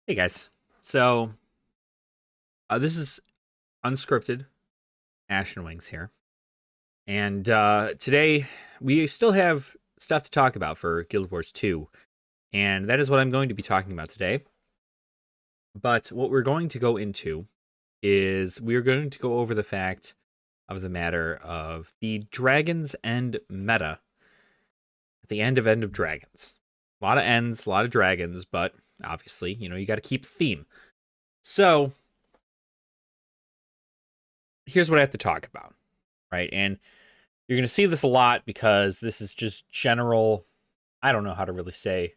Hey guys. So this is unscripted Ash and Wings here, and today we still have stuff to talk about for Guild Wars 2, and that is what I'm going to be talking about today. But what we're going to go into is we're going to go over the fact of the matter of the Dragon's End meta at the end of Dragons. A lot of ends, a lot of dragons, but obviously, you got to keep the theme. So here's what I have to talk about, right? And you're going to see this a lot because this is just general, I don't know how to really say,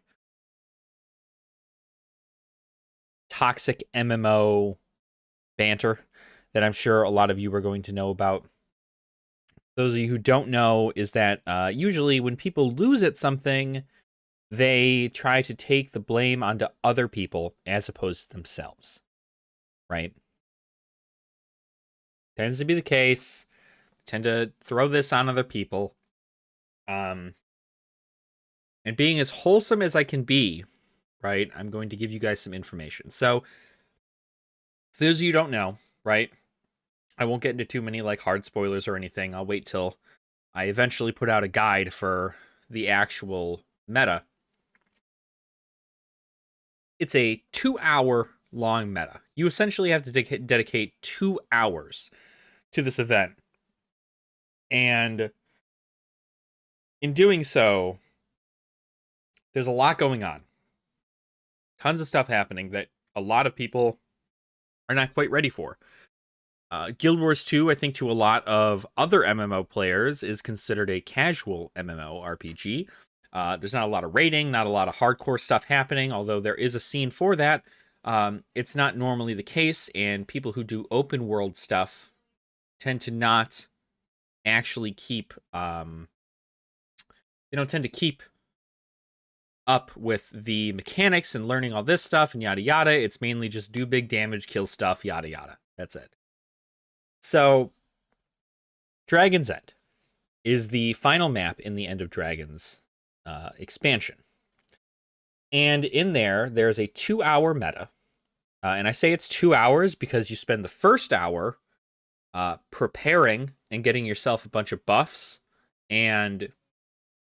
toxic MMO banter that I'm sure a lot of you are going to know about. Those of you who don't know is that usually when people lose at something, they try to take the blame onto other people as opposed to themselves, right? Tends to be the case. Tend to throw this on other people. And being as wholesome as I can be, right, I'm going to give you guys some information. So, for those of you who don't know, right, I won't get into too many like hard spoilers or anything. I'll wait till I eventually put out a guide for the actual meta. It's a 2 hour long meta. You essentially have to dedicate 2 hours to this event. And in doing so, there's a lot going on. Tons of stuff happening that a lot of people are not quite ready for. Guild Wars 2, I think to a lot of other MMO players, is considered a casual MMO RPG. There's not a lot of raiding, not a lot of hardcore stuff happening, although there is a scene for that. It's not normally the case, and people who do open world stuff tend to not actually keep, they don't tend to keep up with the mechanics and learning all this stuff and yada yada. It's mainly just do big damage, kill stuff, yada yada. That's it. So, Dragon's End is the final map in the End of Dragons expansion. And in there, there's a 2 hour meta. And I say it's 2 hours because you spend the first hour preparing and getting yourself a bunch of buffs and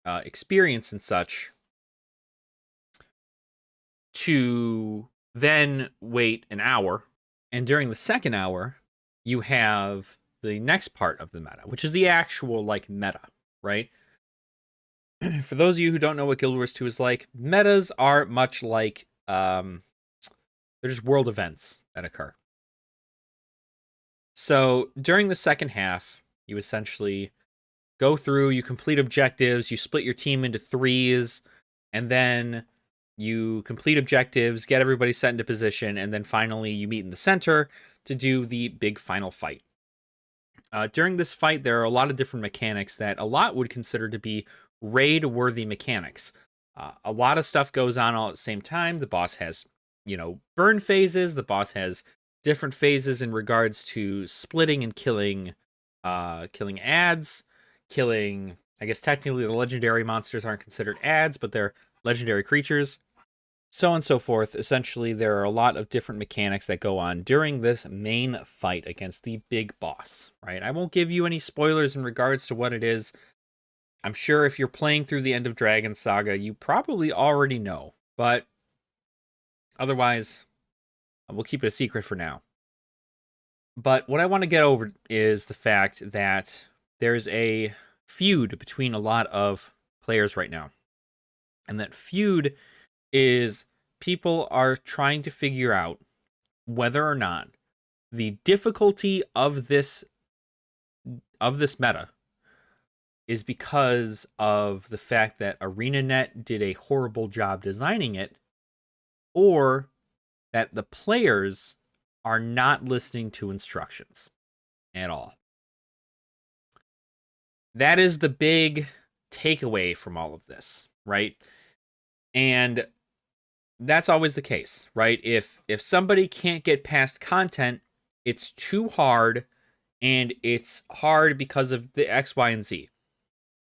experience and such to then wait an hour. And during the second hour, you have the next part of the meta, which is the actual like meta, right? For those of you who don't know what Guild Wars 2 is like, metas are much like they're just world events that occur. So during the second half, you essentially go through, you complete objectives, you split your team into threes, and then you complete objectives, get everybody set into position, and then finally you meet in the center to do the big final fight. During this fight, there are a lot of different mechanics that a lot would consider to be raid-worthy mechanics. A lot of stuff goes on all at the same time. The boss has, burn phases. The boss has different phases in regards to splitting and killing ads, killing. I guess technically the legendary monsters aren't considered ads, but they're legendary creatures, so on and so forth. Essentially, there are a lot of different mechanics that go on during this main fight against the big boss, right? I won't give you any spoilers in regards to what it is. I'm sure if you're playing through the End of Dragon Saga, you probably already know, but otherwise, we'll keep it a secret for now. But what I want to get over is the fact that there's a feud between a lot of players right now. And that feud is people are trying to figure out whether or not the difficulty of this meta is because of the fact that ArenaNet did a horrible job designing it, or that the players are not listening to instructions at all. That is the big takeaway from all of this, right? And that's always the case, right? If somebody can't get past content, it's too hard, and it's hard because of the X, Y, and Z.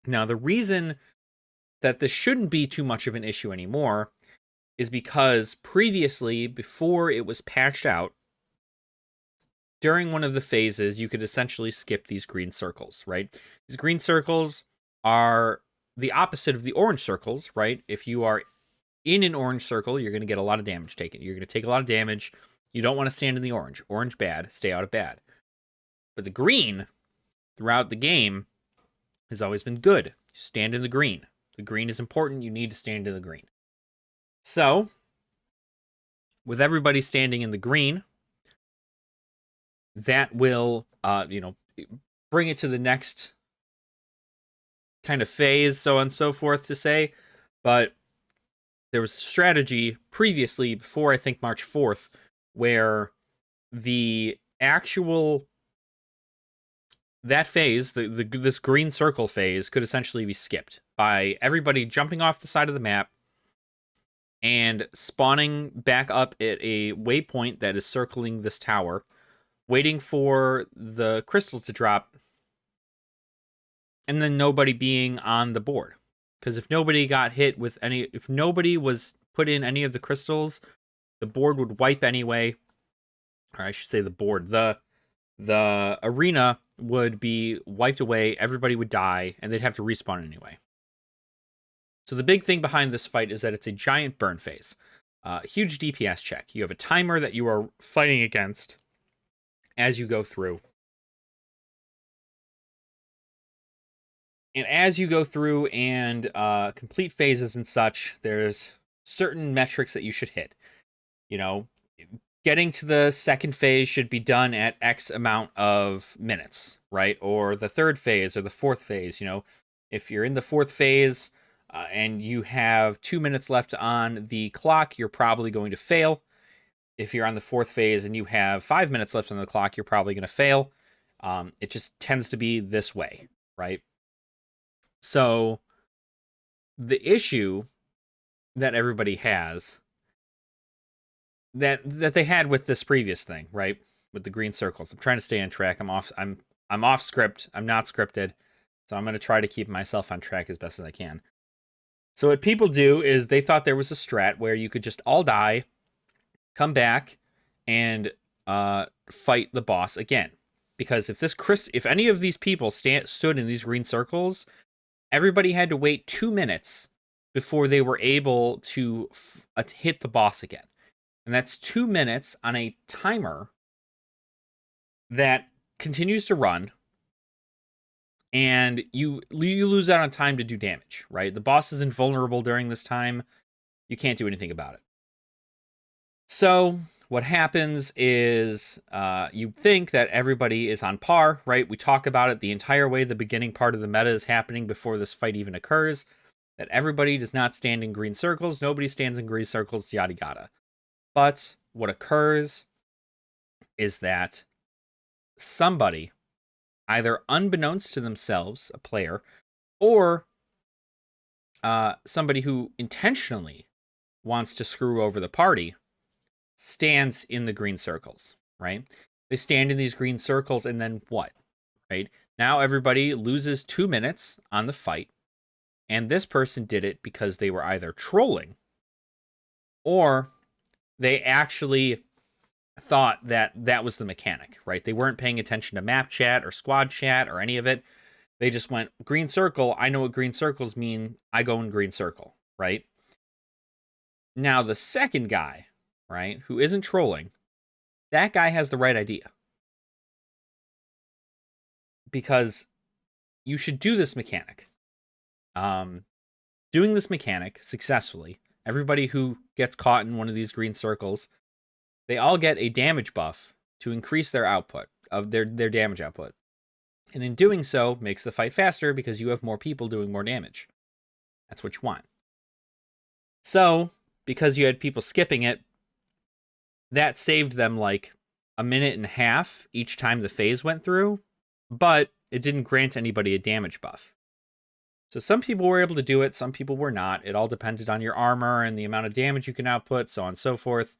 Now, the reason that this shouldn't be too much of an issue anymore is because previously, before it was patched out, during one of the phases, you could essentially skip these green circles, right? These green circles are the opposite of the orange circles, right? If you are in an orange circle, you're going to get a lot of damage taken. You're going to take a lot of damage. You don't want to stand in the orange. Orange bad, stay out of bad. But the green, throughout the game, has always been good. Stand in the green. The green is important. You need to stand in the green. So, with everybody standing in the green, that will, bring it to the next kind of phase, so on and so forth to say. But there was a strategy previously, before I think March 4th, where the actual that phase, this green circle phase, could essentially be skipped by everybody jumping off the side of the map and spawning back up at a waypoint that is circling this tower, waiting for the crystals to drop, and then nobody being on the board. Because if nobody got hit with if nobody was put in any of the crystals, the board would wipe anyway. Or I should say the board. The arena would be wiped away, everybody would die, and they'd have to respawn anyway. So the big thing behind this fight is that it's a giant burn phase. Huge DPS check. You have a timer that you are fighting against as you go through. And as you go through and complete phases and such, there's certain metrics that you should hit. Getting to the second phase should be done at X amount of minutes, right? Or the third phase or the fourth phase. If you're in the fourth phase and you have 2 minutes left on the clock, you're probably going to fail. If you're on the fourth phase and you have 5 minutes left on the clock, you're probably going to fail. It just tends to be this way, right? So the issue that everybody has that they had with this previous thing, right? With the green circles. I'm trying to stay on track. I'm off script. I'm not scripted. So I'm going to try to keep myself on track as best as I can. So what people do is they thought there was a strat where you could just all die, come back, and fight the boss again. Because if any of these people stood in these green circles, everybody had to wait 2 minutes before they were able to hit the boss again. And that's 2 minutes on a timer that continues to run. And you lose out on time to do damage, right? The boss is invulnerable during this time. You can't do anything about it. So what happens is you think that everybody is on par, right? We talk about it the entire way the beginning part of the meta is happening before this fight even occurs, that everybody does not stand in green circles. Nobody stands in green circles, yada yada. But what occurs is that somebody, either unbeknownst to themselves, a player, or somebody who intentionally wants to screw over the party, stands in the green circles, right? They stand in these green circles, and then what, right? Now everybody loses 2 minutes on the fight, and this person did it because they were either trolling or they actually thought that that was the mechanic, right? They weren't paying attention to map chat or squad chat or any of it. They just went, green circle, I know what green circles mean, I go in green circle, right? Now the second guy, right, who isn't trolling, that guy has the right idea. Because you should do this mechanic. Doing this mechanic successfully, everybody who gets caught in one of these green circles, they all get a damage buff to increase their output, of their damage output. And in doing so, makes the fight faster because you have more people doing more damage. That's what you want. So, because you had people skipping it, that saved them like a minute and a half each time the phase went through, but it didn't grant anybody a damage buff. So some people were able to do it, some people were not. It all depended on your armor and the amount of damage you can output, so on and so forth.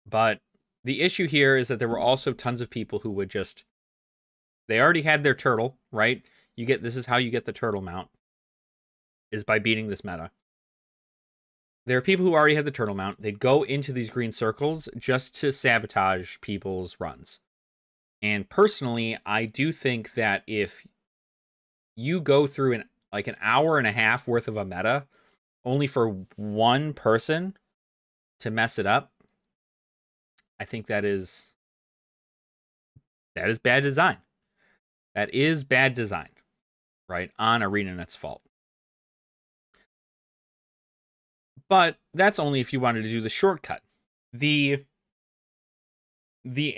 But the issue here is that there were also tons of people who would just... They already had their turtle, right? This is how you get the turtle mount, is by beating this meta. there are people who already had the turtle mount. They'd go into these green circles just to sabotage people's runs. And personally, I do think that if you go through an hour and a half worth of a meta only for one person to mess it up, I think that is bad design. That is bad design, right? On ArenaNet's fault. But that's only if you wanted to do the shortcut. The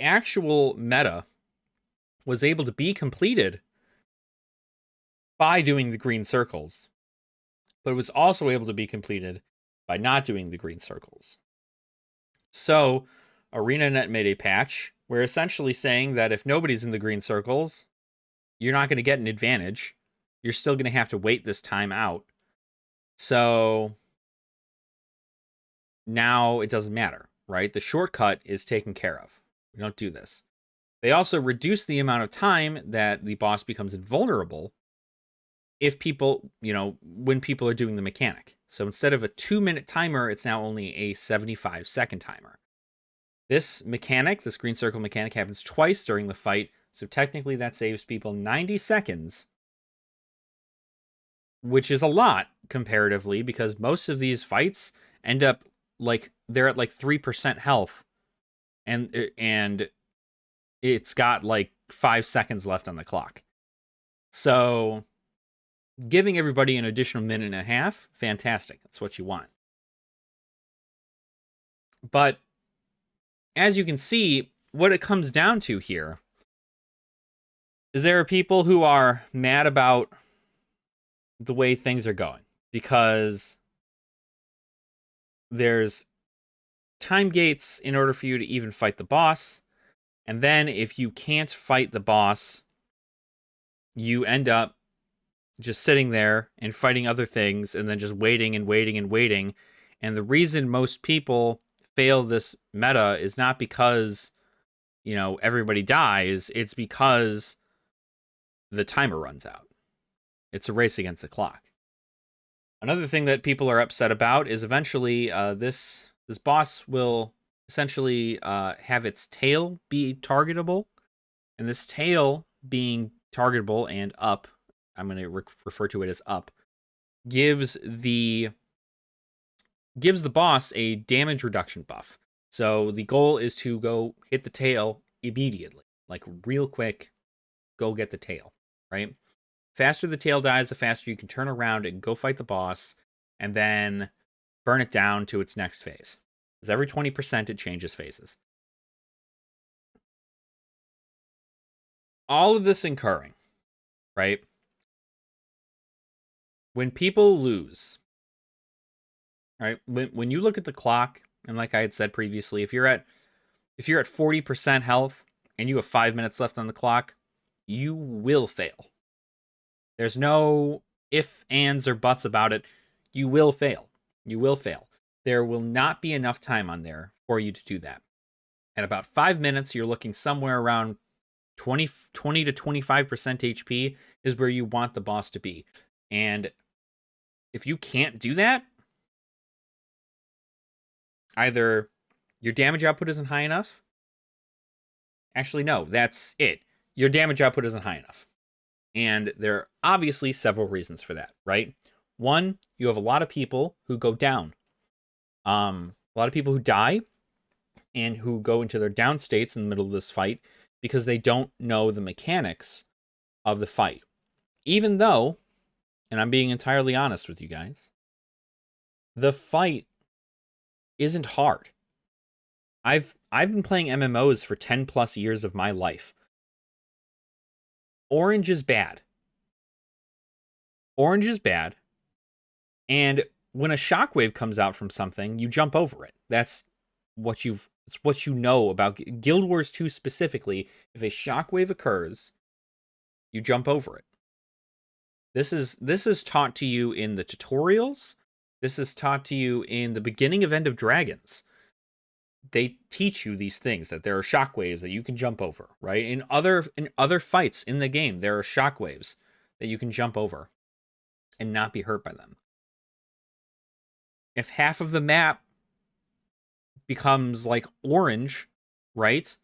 actual meta was able to be completed by doing the green circles, but it was also able to be completed by not doing the green circles. So ArenaNet made a patch where essentially saying that if nobody's in the green circles, you're not going to get an advantage. You're still going to have to wait this time out. So now it doesn't matter, right? The shortcut is taken care of. We don't do this. They also reduce the amount of time that the boss becomes invulnerable if people, when people are doing the mechanic. So instead of a 2-minute timer, it's now only a 75-second timer. This mechanic, this green circle mechanic, happens twice during the fight, so technically that saves people 90 seconds, which is a lot comparatively, because most of these fights end up they're at 3% health, and it's got 5 seconds left on the clock. So giving everybody an additional minute and a half, fantastic. That's what you want. But as you can see, what it comes down to here is there are people who are mad about the way things are going because there's time gates in order for you to even fight the boss. And then if you can't fight the boss, you end up just sitting there and fighting other things and then just waiting and waiting and waiting. And the reason most people fail this meta is not because, everybody dies. It's because the timer runs out. It's a race against the clock. Another thing that people are upset about is eventually this boss will essentially have its tail be targetable. And this tail being targetable and up, I'm going to refer to it as up, gives the boss a damage reduction buff. So the goal is to go hit the tail immediately, real quick, go get the tail, right? Faster the tail dies, the faster you can turn around and go fight the boss and then burn it down to its next phase. Because every 20% it changes phases. All of this incurring, right? When people lose, right? When you look at the clock, and like I had said previously, if you're at 40% health and you have 5 minutes left on the clock, you will fail. There's no ifs, ands, or buts about it. You will fail. You will fail. There will not be enough time on there for you to do that. At about 5 minutes, you're looking somewhere around 20 to 25% HP is where you want the boss to be. And if you can't do that, either your damage output isn't high enough. Actually, no, that's it. Your damage output isn't high enough. And there are obviously several reasons for that, right? One, you have a lot of people who go down. A lot of people who die and who go into their down states in the middle of this fight because they don't know the mechanics of the fight. Even though, and I'm being entirely honest with you guys, the fight isn't hard. I've been playing MMOs for 10 plus years of my life. Orange is bad. Orange is bad. And when a shockwave comes out from something, you jump over it. That's what you know about Guild Wars 2 specifically. If a shockwave occurs, you jump over it. This is taught to you in the tutorials. This is taught to you in the beginning of End of Dragons. They teach you these things, that there are shockwaves that you can jump over, right? In other fights in the game, there are shockwaves that you can jump over and not be hurt by them. If half of the map becomes like orange, right?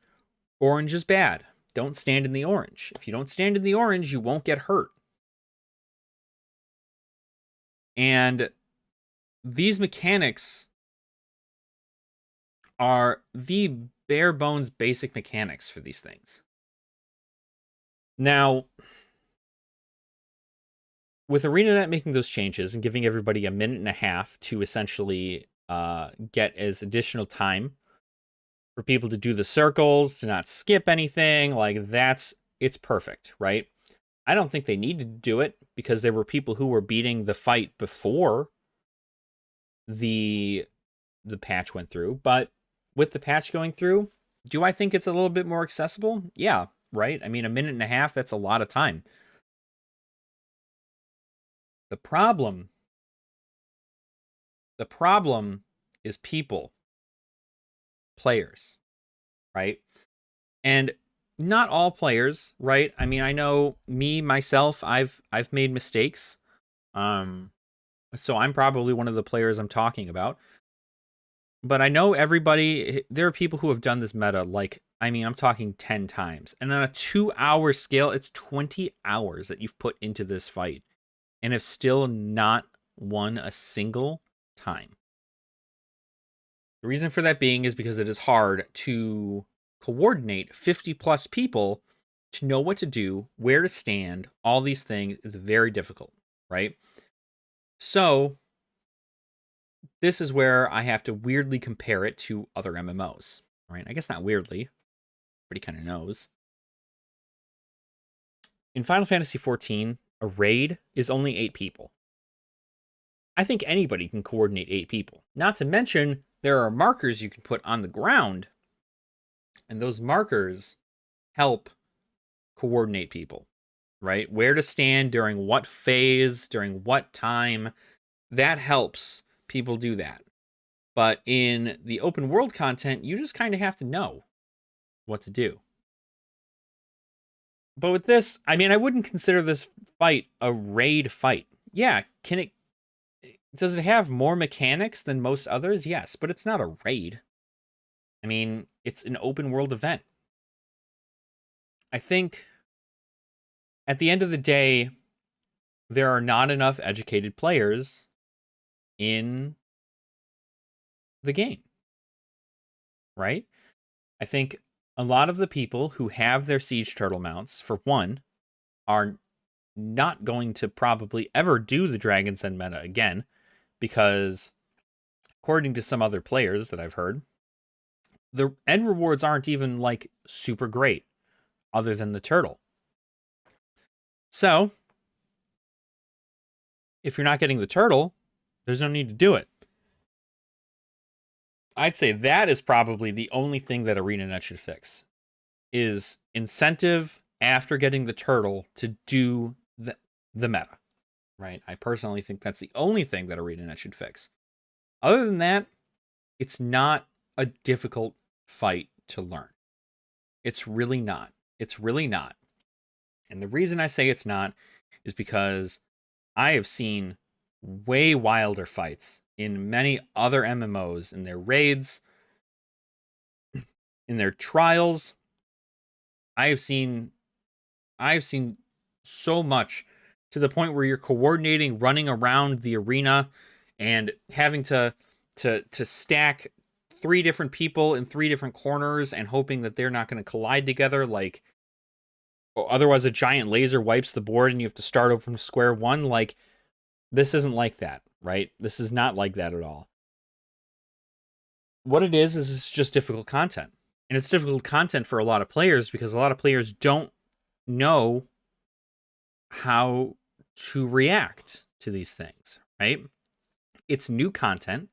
Orange is bad. Don't stand in the orange. If you don't stand in the orange, you won't get hurt. And these mechanics are the bare bones basic mechanics for these things. Now, with ArenaNet making those changes and giving everybody a minute and a half to essentially get as additional time for people to do the circles, to not skip anything, like it's perfect, right? I don't think they needed to do it because there were people who were beating the fight before the patch went through, but with the patch going through, do I think it's a little bit more accessible? Yeah, right? I mean, a minute and a half, that's a lot of time. The problem is people, players, right? And not all players, right? I mean, I know me myself, I've made mistakes. So I'm probably one of the players I'm talking about. But I know everybody, there are people who have done this meta, like, I mean, I'm talking 10 times. And on a 2-hour scale, it's 20 hours that you've put into this fight and have still not won a single time. The reason for that being is because it is hard to coordinate 50 plus people to know what to do, where to stand, all these things is very difficult, right? So this is where I have to weirdly compare it to other MMOs, right? I guess not weirdly. Everybody kind of knows. In Final Fantasy XIV, a raid is only 8 people. I think anybody can coordinate 8 people. Not to mention, there are markers you can put on the ground, and those markers help coordinate people, right? Where to stand during what phase, during what time. That helps people do that. But in the open world content, you just kind of have to know what to do. But with this, I mean, I wouldn't consider this fight a raid fight. Yeah, does it have more mechanics than most others? Yes, but it's not a raid. I mean, it's an open world event. I think at the end of the day, there are not enough educated players in the game, right? I think a lot of the people who have their siege turtle mounts, for one, are not going to probably ever do the Dragon's Den meta again, because according to some other players that I've heard, the end rewards aren't even like super great other than the turtle. So if you're not getting the turtle, there's no need to do it. I'd say that is probably the only thing that ArenaNet should fix, is incentive after getting the turtle to do the meta, right? I personally think that's the only thing that ArenaNet should fix. Other than that, it's not a difficult fight to learn. It's really not. It's really not. And the reason I say it's not is because I have seen way wilder fights in many other MMOs, in their raids, in their trials. I've seen so much, to the point where you're coordinating, running around the arena and having to stack 3 different people in 3 different corners and hoping that they're not going to collide together, like, or otherwise a giant laser wipes the board and you have to start over from square one. Like, this isn't like that, right? This is not like that at all. What it is it's just difficult content. And it's difficult content for a lot of players because a lot of players don't know how to react to these things, right? It's new content.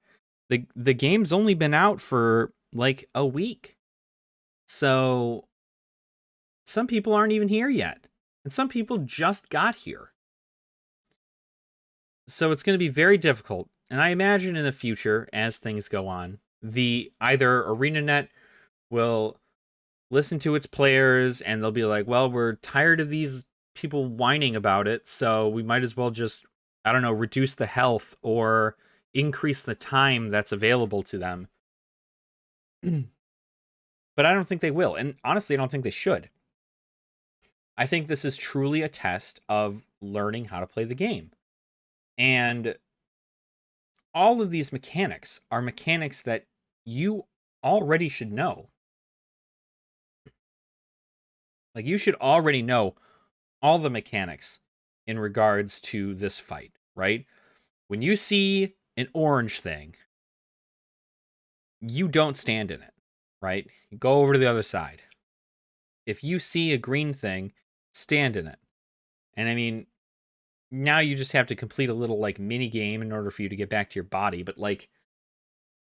The game's only been out for like a week. So some people aren't even here yet. And some people just got here. So it's going to be very difficult. And I imagine in the future, as things go on, either ArenaNet will listen to its players and they'll be like, well, we're tired of these people whining about it, so we might as well just, I don't know, reduce the health or increase the time that's available to them. But I don't think they will. And honestly, I don't think they should. I think this is truly a test of learning how to play the game. And all of these mechanics are mechanics that you already should know. Like, you should already know all the mechanics in regards to this fight, right? When you see an orange thing, you don't stand in it, right? You go over to the other side. If you see a green thing, stand in it. And I mean, now you just have to complete a little like mini game in order for you to get back to your body, but like,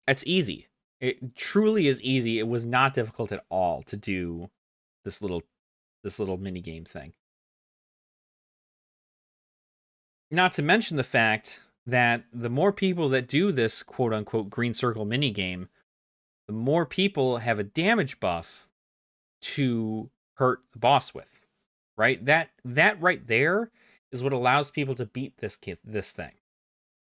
it's easy. It truly is easy. It was not difficult at all to do this little mini game thing. Not to mention the fact that the more people that do this quote unquote green circle mini game, the more people have a damage buff to hurt the boss with. Right? That right there is what allows people to beat this thing.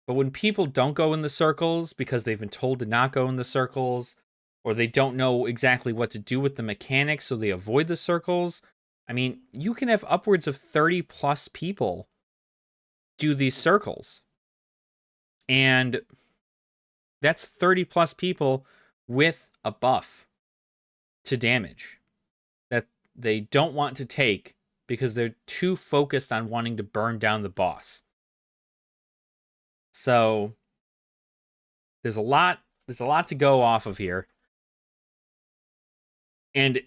But when people don't go in the circles because they've been told to not go in the circles, or they don't know exactly what to do with the mechanics, so they avoid the circles, I mean, you can have upwards of 30 plus people do these circles. And that's 30 plus people with a buff to damage that they don't want to take because they're too focused on wanting to burn down the boss. So there's a lot to go off of here. And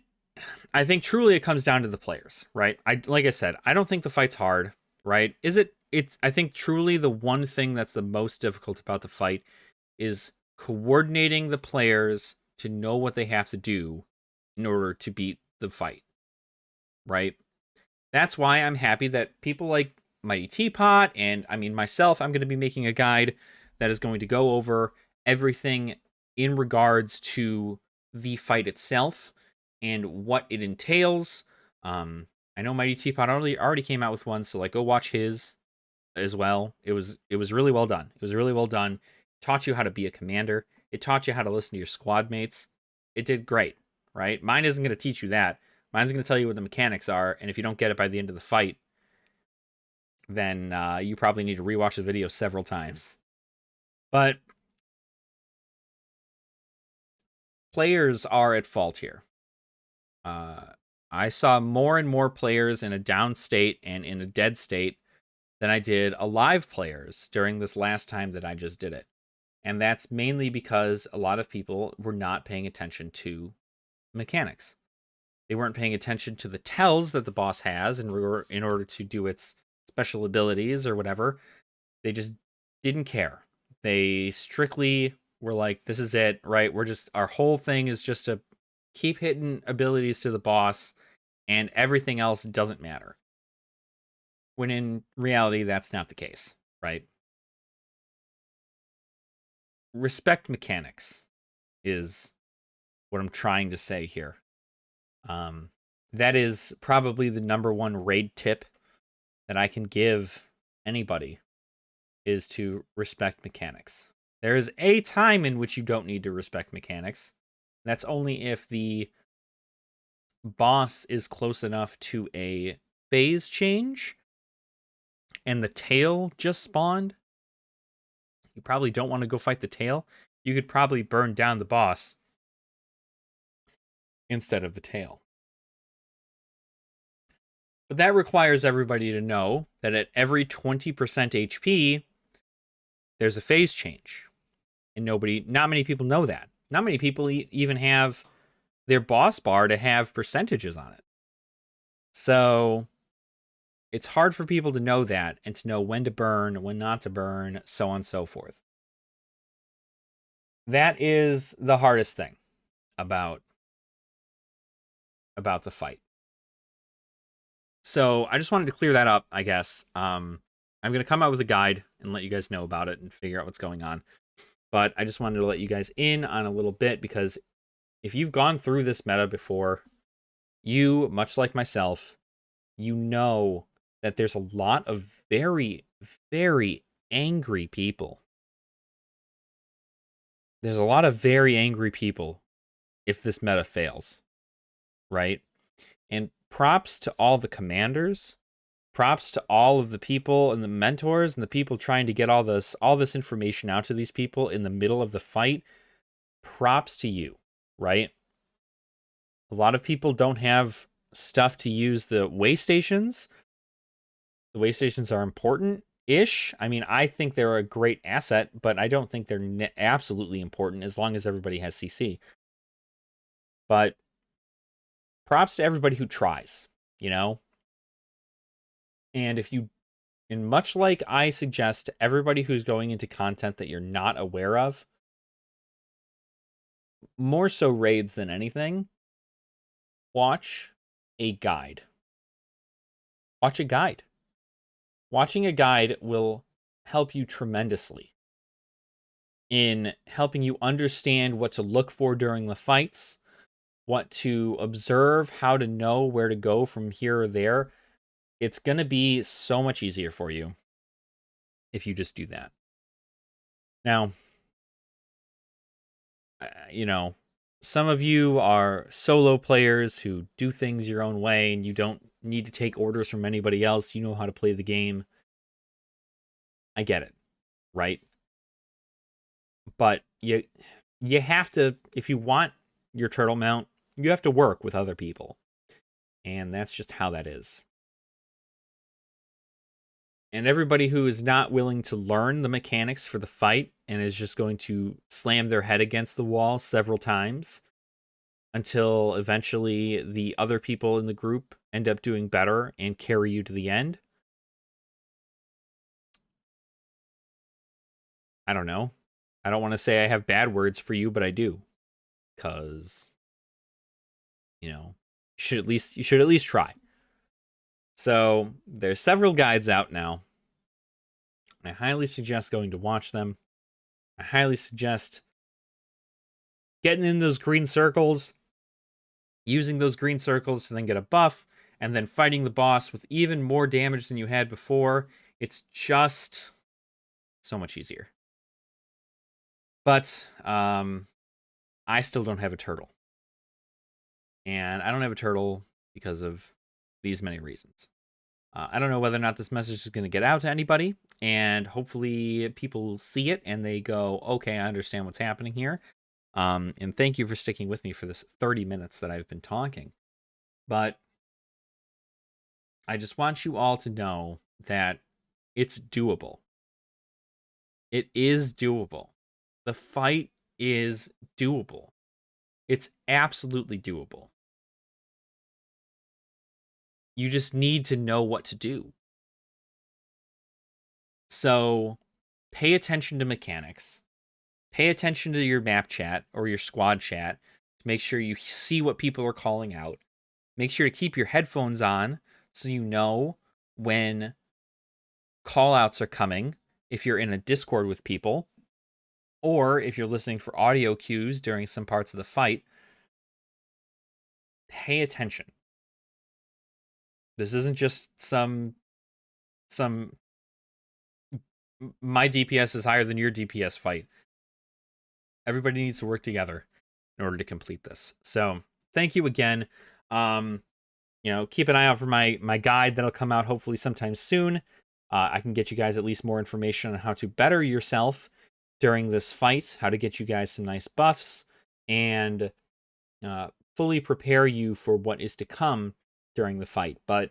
I think truly it comes down to the players, right? Like I said, I don't think the fight's hard, right? I think truly the one thing that's the most difficult about the fight is coordinating the players to know what they have to do in order to beat the fight, right? That's why I'm happy that people like Mighty Teapot and I mean myself, I'm going to be making a guide that is going to go over everything in regards to the fight itself and what it entails. I know Mighty Teapot already came out with one, so like go watch his as well. It was really well done. It was really well done. It taught you how to be a commander. It taught you how to listen to your squad mates. It did great, right? Mine isn't going to teach you that. Mine's going to tell you what the mechanics are, and if you don't get it by the end of the fight, then you probably need to rewatch the video several times. But players are at fault here. I saw more and more players in a down state and in a dead state than I did alive players during this last time that I just did it. And that's mainly because a lot of people were not paying attention to mechanics. They weren't paying attention to the tells that the boss has in order to do its special abilities or whatever. They just didn't care. They strictly were like, this is it, right? Our whole thing is just to keep hitting abilities to the boss, and everything else doesn't matter. When in reality, that's not the case, right? Respect mechanics is what I'm trying to say here. That is probably the number one raid tip that I can give anybody, is to respect mechanics. There is a time in which you don't need to respect mechanics. That's only if the boss is close enough to a phase change and the tail just spawned. You probably don't want to go fight the tail. You could probably burn down the boss instead of the tail. But that requires everybody to know that at every 20% HP, there's a phase change. And not many people know that. Not many people even have their boss bar to have percentages on it. So it's hard for people to know that and to know when to burn, when not to burn, so on and so forth. That is the hardest thing about the fight. So I just wanted to clear that up, I guess. I'm going to come out with a guide and let you guys know about it and figure out what's going on. But I just wanted to let you guys in on a little bit, because if you've gone through this meta before, you, much like myself, you know that there's a lot of very, very angry people there's a lot of very angry people if this meta fails, right? And props to all the commanders, props to all of the people and the mentors and the people trying to get all this information out to these people in the middle of the fight. Props to you, right? A lot of people don't have stuff to use the way stations. The way stations are important-ish. I mean, I think they're a great asset, but I don't think they're absolutely important as long as everybody has CC. But props to everybody who tries, you know? And much like I suggest to everybody who's going into content that you're not aware of, more so raids than anything, watch a guide. Watch a guide. Watching a guide will help you tremendously in helping you understand what to look for during the fights, what to observe, how to know where to go from here or there. It's going to be so much easier for you if you just do that. Now, some of you are solo players who do things your own way and you don't need to take orders from anybody else. You know how to play the game. I get it, right? But you have to, if you want your turtle mount, you have to work with other people. And that's just how that is. And everybody who is not willing to learn the mechanics for the fight and is just going to slam their head against the wall several times until eventually the other people in the group end up doing better and carry you to the end. I don't know. I don't want to say I have bad words for you, but I do. Because, you should at least try. So there's several guides out now. I highly suggest going to watch them. I highly suggest getting in those green circles, using those green circles to then get a buff, and then fighting the boss with even more damage than you had before. It's just so much easier. But I still don't have a turtle. And I don't have a turtle because of these many reasons. I don't know whether or not this message is going to get out to anybody, and hopefully people see it and they go, okay, I understand what's happening here. And thank you for sticking with me for this 30 minutes that I've been talking. But I just want you all to know that it's doable. It is doable. The fight is doable. It's absolutely doable. You just need to know what to do. So pay attention to mechanics. Pay attention to your map chat or your squad chat to make sure you see what people are calling out. Make sure to keep your headphones on so you know when callouts are coming if you're in a Discord with people, or if you're listening for audio cues during some parts of the fight. Pay attention. This isn't just some my DPS is higher than your DPS fight. Everybody needs to work together in order to complete this. So thank you again. Keep an eye out for my guide that'll come out hopefully sometime soon. I can get you guys at least more information on how to better yourself during this fight, how to get you guys some nice buffs, and fully prepare you for what is to come during the fight. But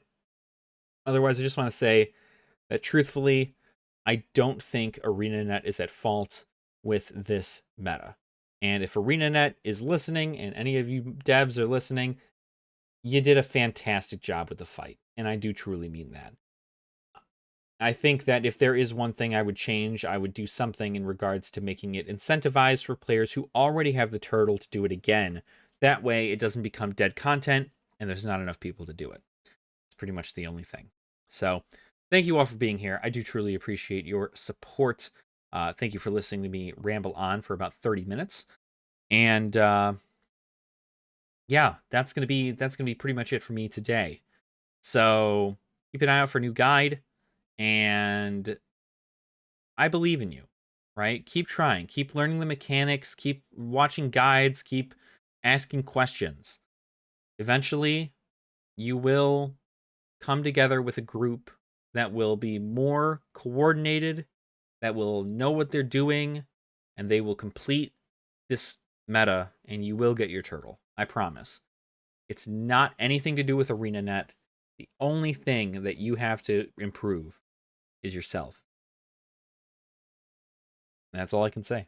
otherwise, I just want to say that truthfully, I don't think ArenaNet is at fault with this meta. And if ArenaNet is listening, and any of you devs are listening, you did a fantastic job with the fight. And I do truly mean that. I think that if there is one thing I would change, I would do something in regards to making it incentivized for players who already have the turtle to do it again. That way, it doesn't become dead content, and there's not enough people to do it. It's pretty much the only thing. So, thank you all for being here. I do truly appreciate your support. Thank you for listening to me ramble on for about 30 minutes. And yeah, that's gonna be pretty much it for me today. So keep an eye out for a new guide, and I believe in you, right? Keep trying, keep learning the mechanics, keep watching guides, keep asking questions. Eventually, you will come together with a group that will be more coordinated, that will know what they're doing, and they will complete this meta, and you will get your turtle. I promise. It's not anything to do with ArenaNet. The only thing that you have to improve is yourself. And that's all I can say.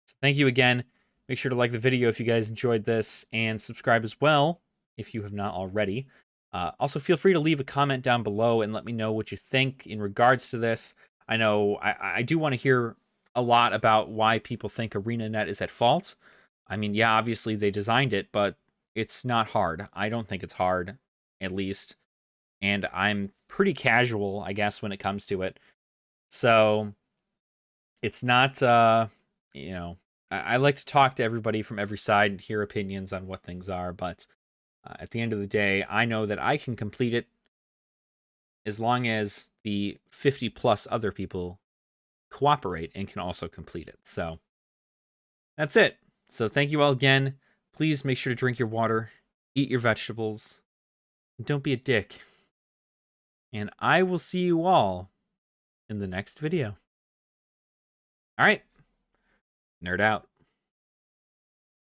So thank you again. Make sure to like the video if you guys enjoyed this, and subscribe as well if you have not already. Also, feel free to leave a comment down below and let me know what you think in regards to this. I know I do want to hear a lot about why people think ArenaNet is at fault. I mean, yeah, obviously they designed it, but it's not hard. I don't think it's hard, at least. And I'm pretty casual, I guess, when it comes to it. So it's not, you know, I like to talk to everybody from every side and hear opinions on what things are, but at the end of the day, I know that I can complete it as long as the 50 plus other people cooperate and can also complete it. So that's it. So thank you all again. Please make sure to drink your water, eat your vegetables, and don't be a dick. And I will see you all in the next video. All right. Nerd out.